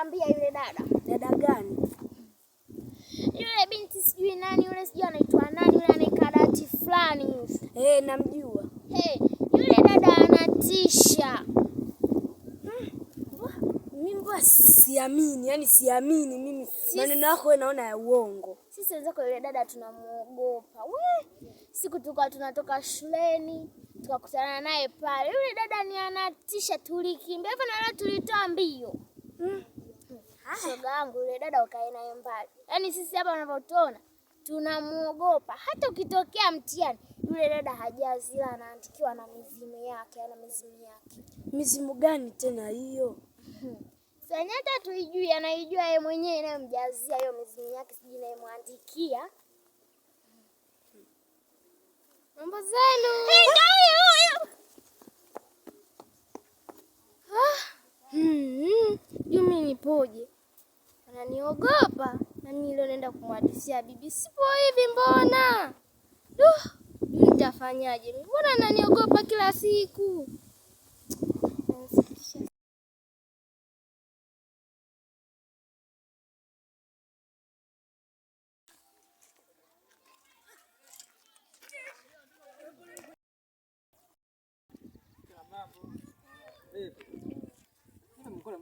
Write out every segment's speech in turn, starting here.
nakwambia yule dada. Dada gani? Yule binti sijui nani yule, sijui anaitwa nani yule, anaikadati fulani hivi. Namjua. Yule dada anatisha. Mimi siamini, yani siamini mimi. Maneno yako wewe naona ya uongo. Sisi wenzako yule dada tunamuogopa. Siku tulikuwa tunatoka shuleni, tukakutana naye pale. Yule dada ni anatisha, tulikimbia hivyo na leo tulitoa mbio. Shoga yangu yule dada ukae naye mbali. Yaani sisi hapa unavyotuona tunamuogopa. Hata ukitokea mtihani yule dada hajazila, anaandikiwa na mizimu yake, ana mizimu yake. Mizimu gani tena hiyo? Sasa hata tuijui, anaijua yeye mwenyewe inayomjazia hiyo mizimu yake, sijui inayomwandikia. Mambo zenu. Mimi nipoje? Ananiogopa. Na mimi leo naenda kumhadithia bibi. Sipo hivi mbona? Nitafanyaje? Mbona ananiogopa kila siku?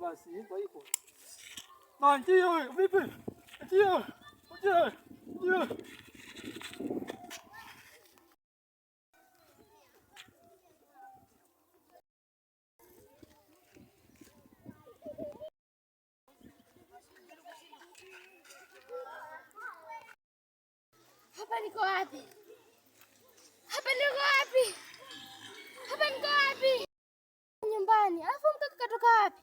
Basi ipo. Ndio vipi? Ndio. Hapa niko wapi? Nyumbani. Alafu mkaka katoka wapi?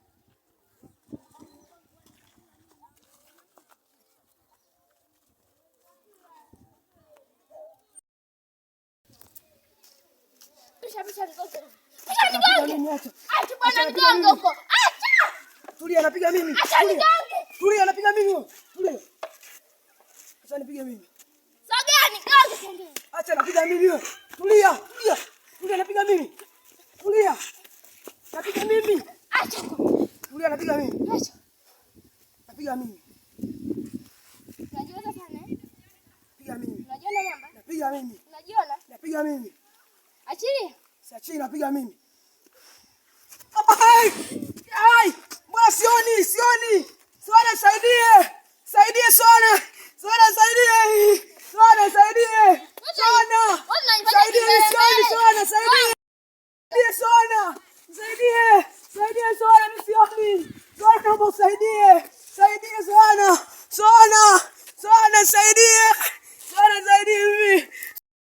Tulia, anapiga mimi. Tulia, anapiga mimi. Tulia. Acha nipige mimi. Sogea nigonge. Acha anapiga mimi. Tulia. Tulia, anapiga mimi. Tulia. Napiga mimi. Acha. Tulia, anapiga mimi. Acha. Napiga mimi. Unajua sana eh? Piga mimi. Unajiona mamba? Napiga mimi. Unajiona? Napiga mimi. Achilia. Siachii, napiga mimi. Ai! Mbona sioni? Sioni, nisaidie.